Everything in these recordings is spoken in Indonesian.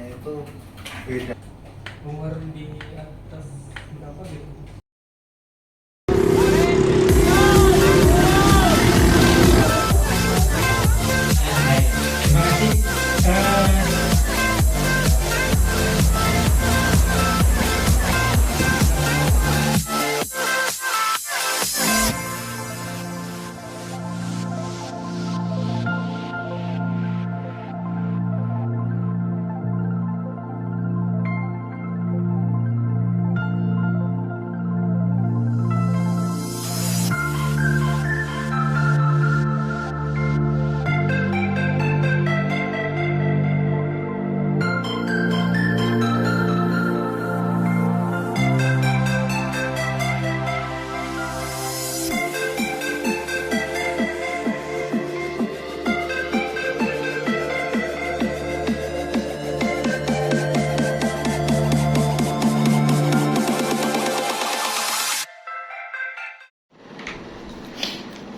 umurnya itu beda. Umur di atas berapa gitu? Terima kasih.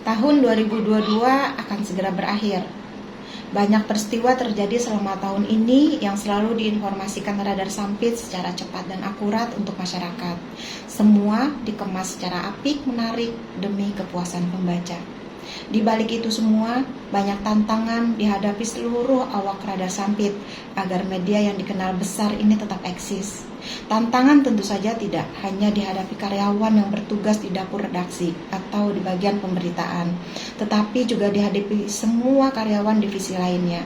Tahun 2022 akan segera berakhir. Banyak peristiwa terjadi selama tahun ini yang selalu diinformasikan Radar Sampit secara cepat dan akurat untuk masyarakat. Semua dikemas secara apik, menarik demi kepuasan pembaca. Di balik itu semua, banyak tantangan dihadapi seluruh awak Radar Sampit agar media yang dikenal besar ini tetap eksis. Tantangan tentu saja tidak hanya dihadapi karyawan yang bertugas di dapur redaksi atau di bagian pemberitaan, tetapi juga dihadapi semua karyawan divisi lainnya.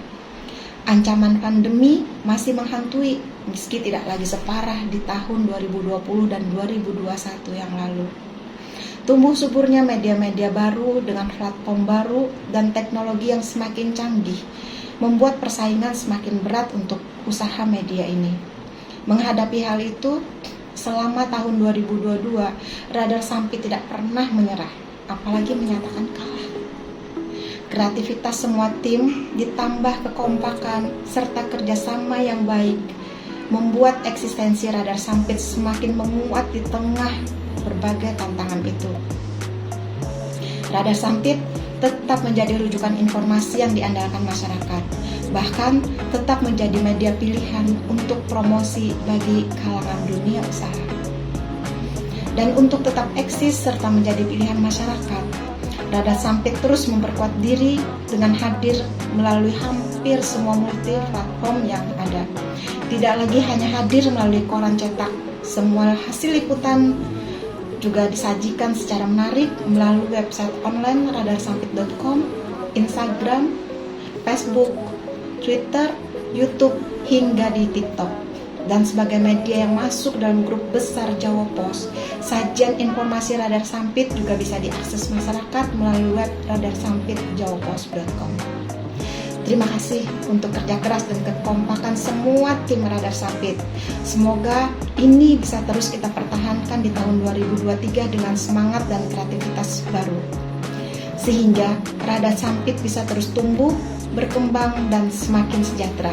Ancaman pandemi masih menghantui meski tidak lagi separah di tahun 2020 dan 2021 yang lalu. Tumbuh suburnya media-media baru dengan platform baru dan teknologi yang semakin canggih membuat persaingan semakin berat untuk usaha media ini. Menghadapi hal itu, selama tahun 2022, Radar Sampit tidak pernah menyerah, apalagi menyatakan kalah. Kreativitas semua tim ditambah kekompakan serta kerjasama yang baik membuat eksistensi Radar Sampit semakin menguat di tengah berbagai tantangan itu. Radar Sampit tetap menjadi rujukan informasi yang diandalkan masyarakat, bahkan tetap menjadi media pilihan untuk promosi bagi kalangan dunia usaha. Dan untuk tetap eksis serta menjadi pilihan masyarakat, Radar Sampit terus memperkuat diri dengan hadir melalui hampir semua multi platform yang ada. Tidak lagi hanya hadir melalui koran cetak, semua hasil liputan juga disajikan secara menarik melalui website online radarsampit.com, Instagram, Facebook, Twitter, YouTube, hingga di TikTok. Dan sebagai media yang masuk dalam grup besar Jawa Pos, sajian informasi Radar Sampit juga bisa diakses masyarakat melalui web radarsampitjawapos.com. Terima kasih untuk kerja keras dan kekompakan semua tim Radar Sampit. Semoga ini bisa terus kita pertahankan di tahun 2023 dengan semangat dan kreativitas baru. Sehingga Radar Sampit bisa terus tumbuh, berkembang, dan semakin sejahtera.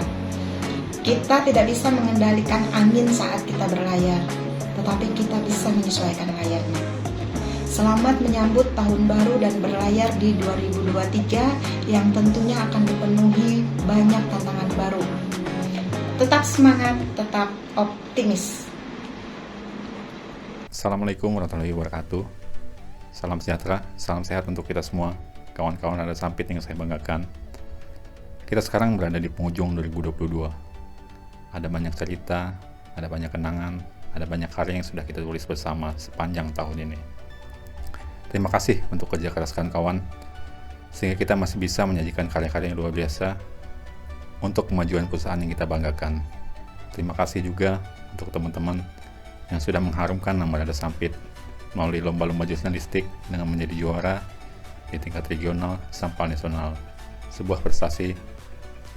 Kita tidak bisa mengendalikan angin saat kita berlayar, tetapi kita bisa menyesuaikan layarnya. Selamat menyambut tahun baru dan berlayar di 2023 yang tentunya akan dipenuhi banyak tantangan baru. Tetap semangat, tetap optimis. Assalamualaikum warahmatullahi wabarakatuh. Salam sejahtera, salam sehat untuk kita semua, kawan-kawan Radar Sampit yang saya banggakan. Kita sekarang berada di penghujung 2022. Ada banyak cerita, ada banyak kenangan, ada banyak karya yang sudah kita tulis bersama sepanjang tahun ini. Terima kasih untuk kerja keras kawan-kawan, sehingga kita masih bisa menyajikan karya-karya yang luar biasa untuk kemajuan perusahaan yang kita banggakan. Terima kasih juga untuk teman-teman yang sudah mengharumkan nama Radar Sampit melalui lomba-lomba jurnalistik dengan menjadi juara di tingkat regional sampai nasional. Sebuah prestasi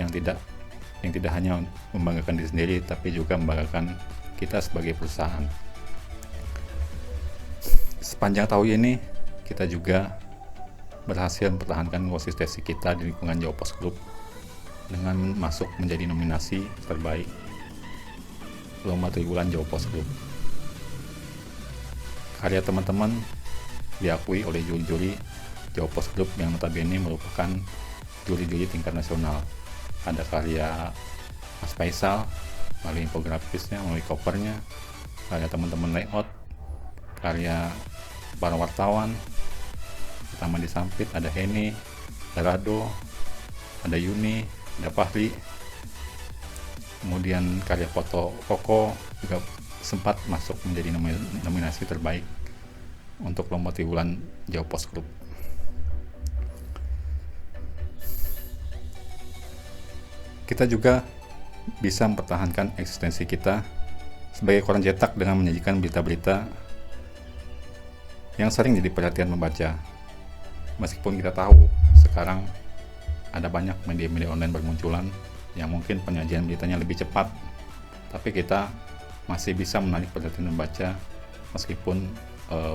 yang tidak hanya membanggakan diri sendiri, tapi juga membanggakan kita sebagai perusahaan. Sepanjang tahun ini, kita juga berhasil mempertahankan konsistensi kita di lingkungan Jawa Pos Group dengan masuk menjadi nominasi terbaik Lomba Triwulan Jawa Pos Group. Karya teman-teman diakui oleh juri-juri Jawa Pos Group yang notabene merupakan juri-juri tingkat nasional. Ada karya Mas Faisal, melalui infografisnya, melalui covernya, karya teman-teman layout, karya para wartawan, pertama di Sampit ada Henny, ada Rado, ada Yuni, ada Fahri, kemudian karya foto Koko juga sempat masuk menjadi nominasi terbaik untuk lomba triwulan Jawa Post Group. Kita juga bisa mempertahankan eksistensi kita sebagai koran cetak dengan menyajikan berita-berita yang sering jadi perhatian membaca. Meskipun kita tahu sekarang ada banyak media-media online bermunculan yang mungkin penyajian beritanya lebih cepat, tapi kita masih bisa menarik perhatian membaca meskipun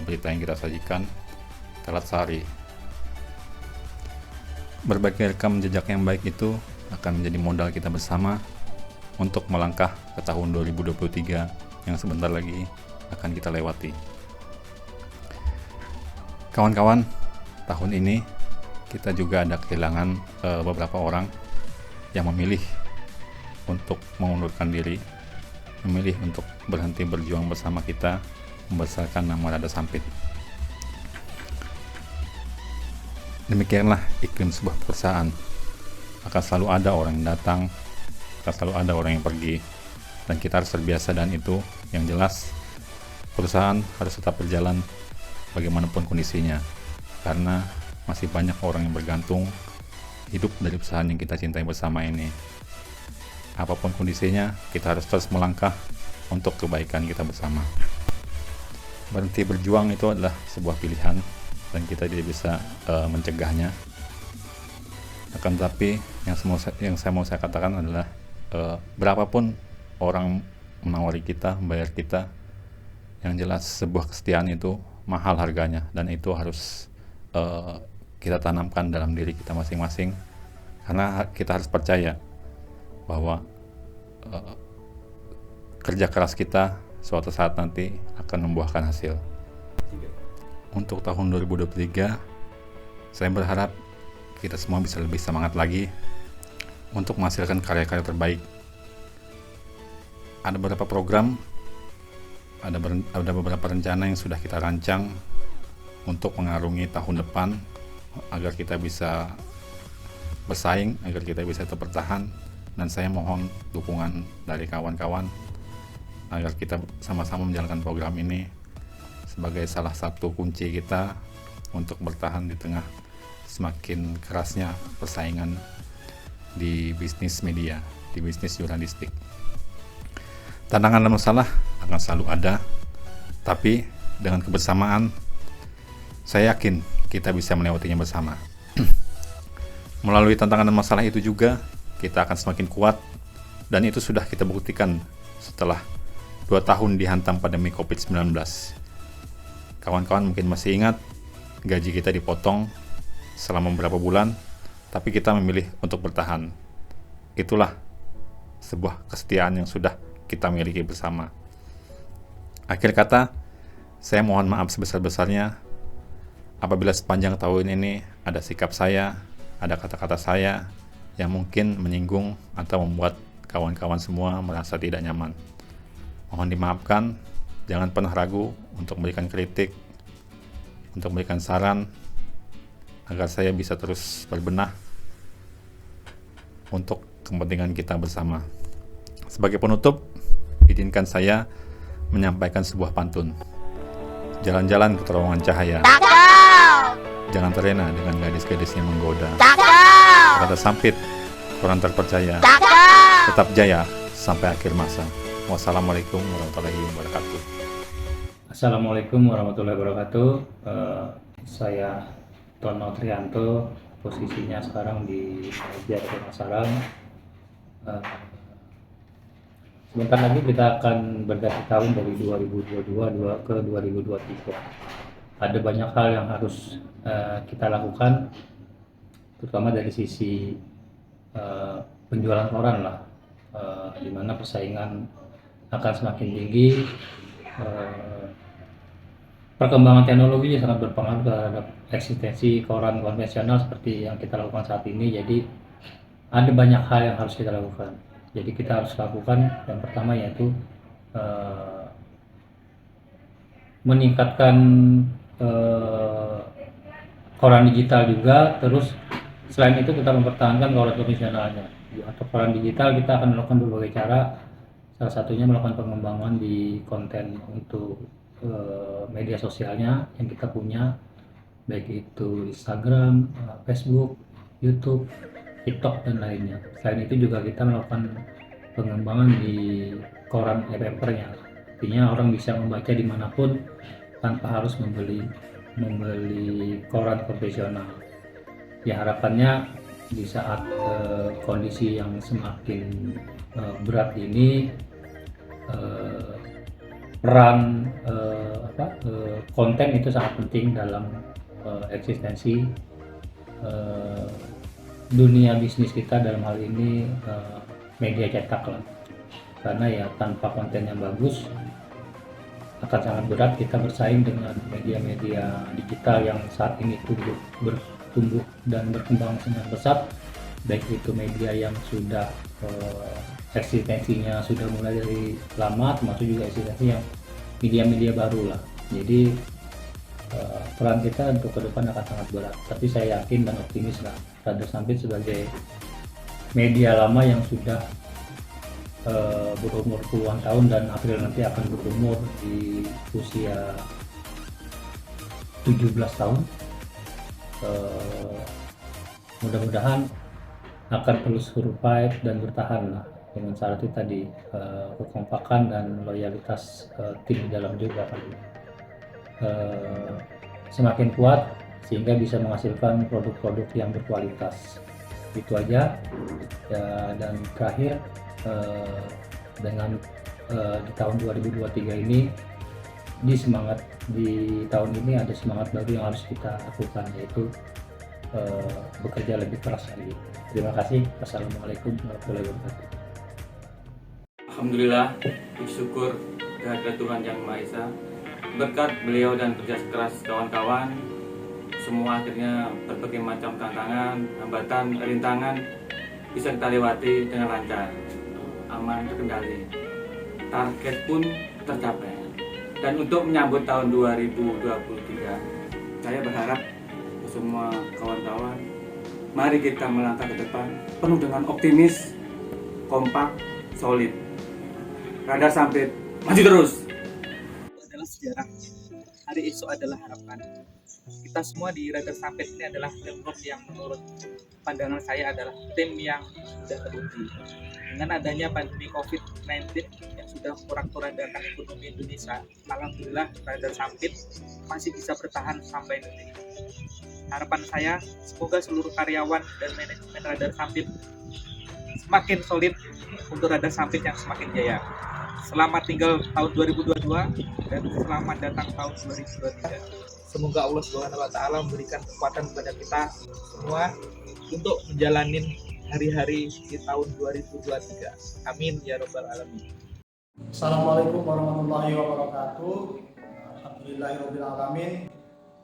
berita yang kita sajikan telat sehari. Berbagi rekam jejak yang baik itu akan menjadi modal kita bersama untuk melangkah ke tahun 2023 yang sebentar lagi akan kita lewati. Kawan-kawan, tahun ini kita juga ada kehilangan beberapa orang yang memilih untuk mengundurkan diri, memilih untuk berhenti berjuang bersama kita membesarkan nama Radar Sampit. Demikianlah iklim sebuah perusahaan. Akan selalu ada orang yang datang, akan selalu ada orang yang pergi, dan kita harus terbiasa dengan itu. Yang jelas, perusahaan harus tetap berjalan bagaimanapun kondisinya, karena masih banyak orang yang bergantung hidup dari perusahaan yang kita cintai bersama ini. Apapun kondisinya, kita harus terus melangkah untuk kebaikan kita bersama. Berhenti berjuang itu adalah sebuah pilihan, dan kita tidak bisa mencegahnya. Akan tetapi yang saya mau katakan adalah berapapun orang menawari kita, membayar kita, yang jelas sebuah kesetiaan itu mahal harganya, dan itu harus kita tanamkan dalam diri kita masing-masing, karena kita harus percaya bahwa kerja keras kita suatu saat nanti akan membuahkan hasil. Untuk tahun 2023, saya berharap kita semua bisa lebih semangat lagi untuk menghasilkan karya-karya terbaik. Ada beberapa program, ada beberapa rencana yang sudah kita rancang untuk mengarungi tahun depan agar kita bisa bersaing, agar kita bisa tetap bertahan, dan saya mohon dukungan dari kawan-kawan agar kita sama-sama menjalankan program ini sebagai salah satu kunci kita untuk bertahan di tengah semakin kerasnya persaingan di bisnis media, di bisnis jurnalistik. Tantangan dan masalah akan selalu ada, tapi dengan kebersamaan saya yakin kita bisa melewatinya bersama. Melalui tantangan dan masalah itu juga kita akan semakin kuat, dan itu sudah kita buktikan setelah 2 tahun dihantam pandemi COVID-19. Kawan-kawan mungkin masih ingat, gaji kita dipotong selama beberapa bulan, tapi kita memilih untuk bertahan. Itulah sebuah kesetiaan yang sudah kita miliki bersama. Akhir kata, saya mohon maaf sebesar-besarnya apabila sepanjang tahun ini ada sikap saya, ada kata-kata saya yang mungkin menyinggung atau membuat kawan-kawan semua merasa tidak nyaman. Mohon dimaafkan, jangan pernah ragu untuk memberikan kritik, untuk memberikan saran, agar saya bisa terus berbenah untuk kepentingan kita bersama. Sebagai penutup, izinkan saya menyampaikan sebuah pantun. Jalan-jalan ke terowongan cahaya, jangan terlena dengan gadis-gadis yang menggoda. Radar Sampit, koran terpercaya, tetap jaya sampai akhir masa. Wassalamualaikum warahmatullahi wabarakatuh. Assalamualaikum warahmatullahi wabarakatuh. Saya Tono Trianto, posisinya sekarang di Jaya Pemasaran. Sebentar lagi kita akan berganti tahun dari 2022 ke 2023. Ada banyak hal yang harus kita lakukan, terutama dari sisi penjualan koran lah, di mana persaingan akan semakin tinggi. Perkembangan teknologi sangat berpengaruh terhadap eksistensi koran konvensional seperti yang kita lakukan saat ini. Jadi ada banyak hal yang harus kita lakukan. Jadi kita harus lakukan yang pertama yaitu meningkatkan koran digital juga, terus selain itu kita mempertahankan koran konvensionalnya. Atau koran digital kita akan melakukan berbagai cara, salah satunya melakukan pengembangan di konten untuk media sosialnya yang kita punya, baik itu Instagram, Facebook, YouTube, TikTok dan lainnya. Selain itu juga kita melakukan pengembangan di koran e-papernya, artinya orang bisa membaca dimanapun tanpa harus membeli koran konvensional. Ya harapannya di saat kondisi yang semakin berat ini, peran konten itu sangat penting dalam eksistensi dunia bisnis kita, dalam hal ini media cetak lah. Karena ya tanpa konten yang bagus akan sangat berat kita bersaing dengan media-media digital yang saat ini bertumbuh dan berkembang sangat pesat, baik itu media yang sudah eksistensinya sudah mulai dari lama, termasuk juga eksistensi yang media-media baru lah. Jadi peran kita untuk ke depan akan sangat berat, tapi saya yakin dan optimis lah Radar Sampit sebagai media lama yang sudah berumur puluhan tahun dan April nanti akan berumur di usia 17 tahun, mudah-mudahan akan terus survive dan bertahan lah, dengan syarat itu tadi kekompakan dan loyalitas tim di dalam juga kan semakin kuat sehingga bisa menghasilkan produk-produk yang berkualitas. Itu aja ya. Dan terakhir dengan di tahun 2023 ini, di tahun ini ada semangat baru yang harus kita lakukan, yaitu bekerja lebih keras lagi. Terima kasih. Wassalamualaikum warahmatullahi wabarakatuh. Alhamdulillah, bersyukur kehadirat Tuhan Yang Maha Esa. Berkat beliau dan kerja keras kawan-kawan, semua akhirnya berbagai macam tantangan, hambatan, rintangan bisa kita lewati dengan lancar, aman, terkendali. Target pun tercapai. Dan untuk menyambut tahun 2023, saya berharap semua kawan-kawan, mari kita melangkah ke depan penuh dengan optimis, kompak, solid. Radar Sampit, maju terus. Adalah sejarah, hari esok adalah harapan. Kita semua di Radar Sampit ini adalah tim yang menurut pandangan saya adalah tim yang sudah teruji. Dengan adanya pandemi COVID-19 yang sudah porak-porandakan ekonomi Indonesia, alhamdulillah Radar Sampit masih bisa bertahan sampai detik ini. Harapan saya, semoga seluruh karyawan dan manajemen Radar Sampit semakin solid untuk Radar Sampit yang semakin jaya. Selamat tinggal tahun 2022 dan selamat datang tahun 2023. Semoga Allah Subhanahu wa taala memberikan kekuatan kepada kita semua untuk menjalani hari-hari di tahun 2023. Amin ya rabbal alamin. Assalamualaikum warahmatullahi wabarakatuh. Alhamdulillahirabbil alamin.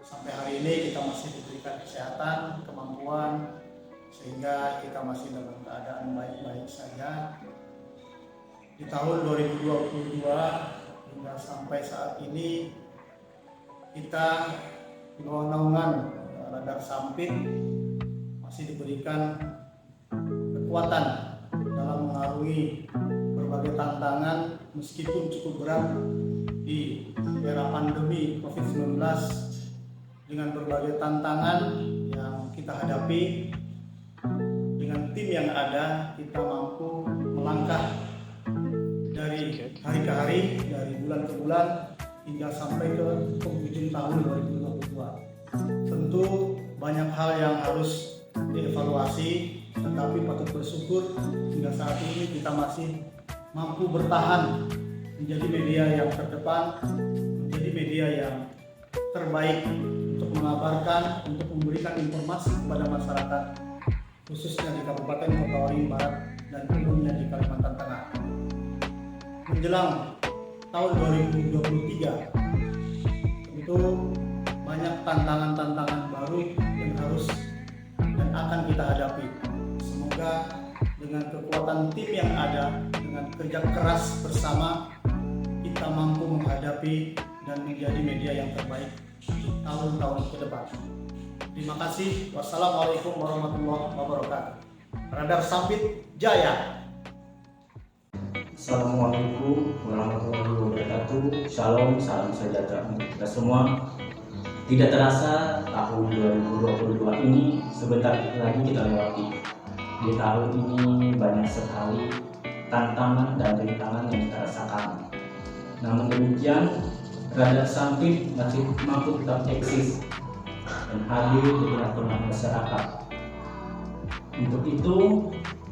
Sampai hari ini kita masih diberikan kesehatan, kemampuan, sehingga kita masih dalam keadaan baik-baik saja. Di tahun 2022 hingga sampai saat ini, kita di bawah naungan Radar Sampit masih diberikan kekuatan dalam mengarungi berbagai tantangan meskipun cukup berat di era pandemi COVID-19. Dengan berbagai tantangan yang kita hadapi, dengan tim yang ada, kita mampu melangkah dari hari ke hari, dari bulan ke bulan, hingga sampai ke penghujung tahun 2022. Tentu banyak hal yang harus dievaluasi, tetapi patut bersyukur hingga saat ini kita masih mampu bertahan menjadi media yang terdepan, menjadi media yang terbaik untuk mengabarkan, untuk memberikan informasi kepada masyarakat, khususnya di Kabupaten Kota Waringin Barat dan umumnya di Kalimantan Tengah. Menjelang tahun 2023, tentu banyak tantangan-tantangan baru yang harus dan akan kita hadapi. Semoga dengan kekuatan tim yang ada, dengan kerja keras bersama, kita mampu menghadapi dan menjadi media yang terbaik di tahun-tahun ke depan. Terima kasih. Wassalamualaikum warahmatullahi wabarakatuh. Radar Sampit Jaya. Assalamualaikum warahmatullahi wabarakatuh. Shalom, salam sejahtera untuk kita semua. Tidak terasa tahun 2022 ini sebentar lagi kita lewati. Di tahun ini banyak sekali tantangan dan rintangan yang kita rasakan. Namun demikian, Radar Sampit masih mampu tetap eksis dan hadir di tengah-tengah masyarakat. Untuk itu,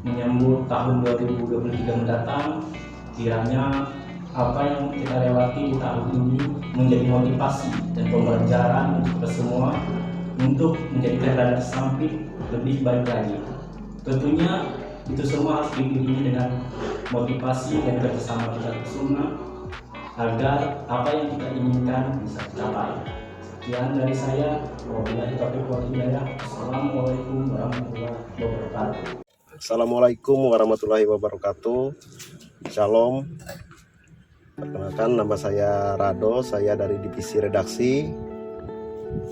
menyambut tahun 2023 mendatang, kiranya apa yang kita lewati di tahun ini menjadi motivasi dan pembelajaran untuk kita semua untuk menjadikan Radar Sampit lebih baik lagi. Tentunya itu semua harus diiringi dengan motivasi dan kerjasama kita semua agar apa yang kita inginkan bisa tercapai. Sekian dari saya. Wabillahi taufiq wal hidayah. Assalamualaikum warahmatullahi wabarakatuh. Assalamualaikum warahmatullahi wabarakatuh. Shalom. Perkenalkan, nama saya Rado, saya dari divisi redaksi.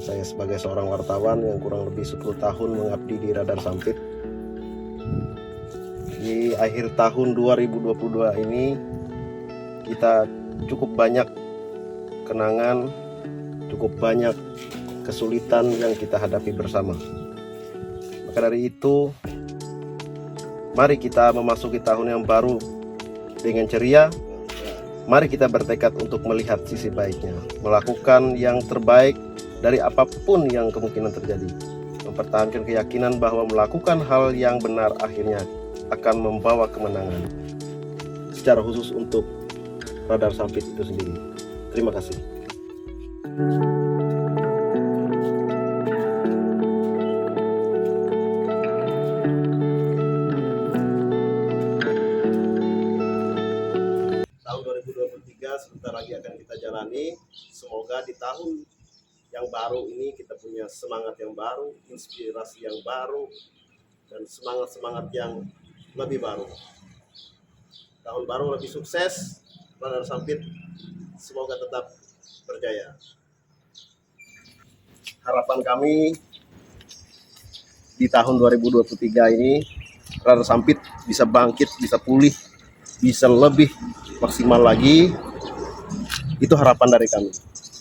Saya sebagai seorang wartawan yang kurang lebih 10 tahun mengabdi di Radar Sampit. Di akhir tahun 2022 ini kita cukup banyak kenangan, cukup banyak kesulitan yang kita hadapi bersama. Maka dari itu, mari kita memasuki tahun yang baru dengan ceria. Mari kita bertekad untuk melihat sisi baiknya, melakukan yang terbaik dari apapun yang kemungkinan terjadi, mempertahankan keyakinan bahwa melakukan hal yang benar akhirnya akan membawa kemenangan, secara khusus untuk Radar Sampit itu sendiri. Terima kasih. Tahun 2023 sebentar lagi akan kita jalani. Semoga di tahun yang baru ini kita punya semangat yang baru, inspirasi yang baru, dan semangat-semangat yang lebih baru. Tahun baru lebih sukses, Radar Sampit semoga tetap berjaya. Harapan kami di tahun 2023 ini, Radar Sampit bisa bangkit, bisa pulih, bisa lebih maksimal lagi. Itu harapan dari kami.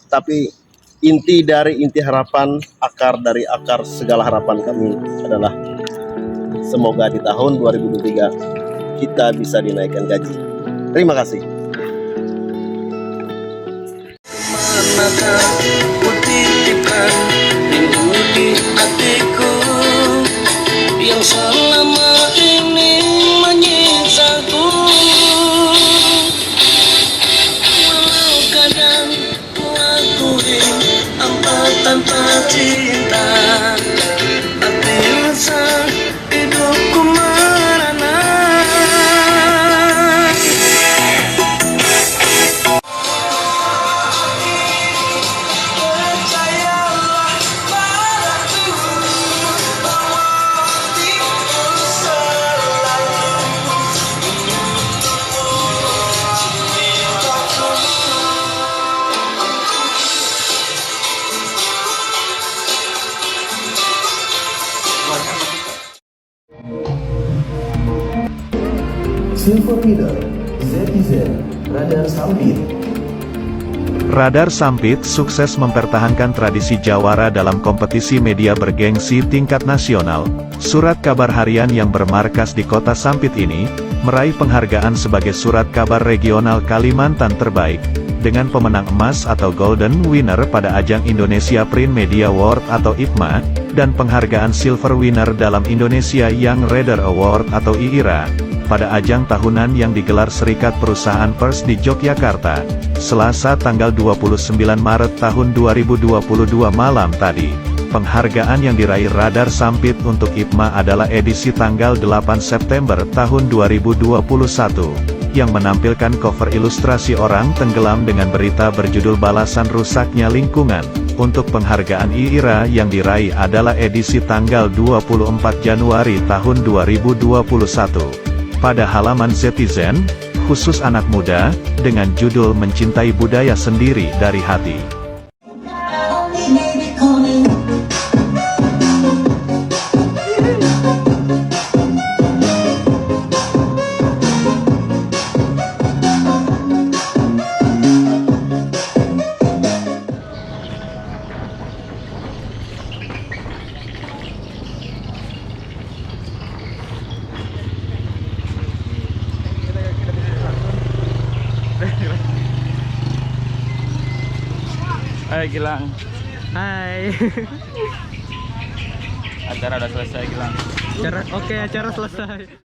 Tapi inti dari inti harapan, akar dari akar segala harapan kami adalah semoga di tahun 2023 kita bisa dinaikkan gaji. Terima kasih. Manakah kutitipkan rindu di hatiku yang selama ini menyiksaku. Walau kadang ku akui hampa tanpa cinta, tapi rasa hidupku merana. Silver Leader, ZTZ, Radar Sampit. Radar Sampit sukses mempertahankan tradisi jawara dalam kompetisi media bergengsi tingkat nasional. Surat kabar harian yang bermarkas di kota Sampit ini, meraih penghargaan sebagai surat kabar regional Kalimantan terbaik, dengan pemenang emas atau Golden Winner pada ajang Indonesia Print Media Award atau IPMA, dan penghargaan Silver Winner dalam Indonesia Young Reader Award atau IIRA, pada ajang tahunan yang digelar Serikat Perusahaan Pers di Yogyakarta, Selasa tanggal 29 Maret tahun 2022 malam tadi. Penghargaan yang diraih Radar Sampit untuk IPMA adalah edisi tanggal 8 September tahun 2021, yang menampilkan cover ilustrasi orang tenggelam dengan berita berjudul Balasan Rusaknya Lingkungan. Untuk penghargaan IIRA yang diraih adalah edisi tanggal 24 Januari tahun 2021. Pada halaman Zetizen, khusus anak muda, dengan judul Mencintai Budaya Sendiri dari Hati. Hai Gilang. Hai. Acara udah selesai Gilang. Oke, acara selesai.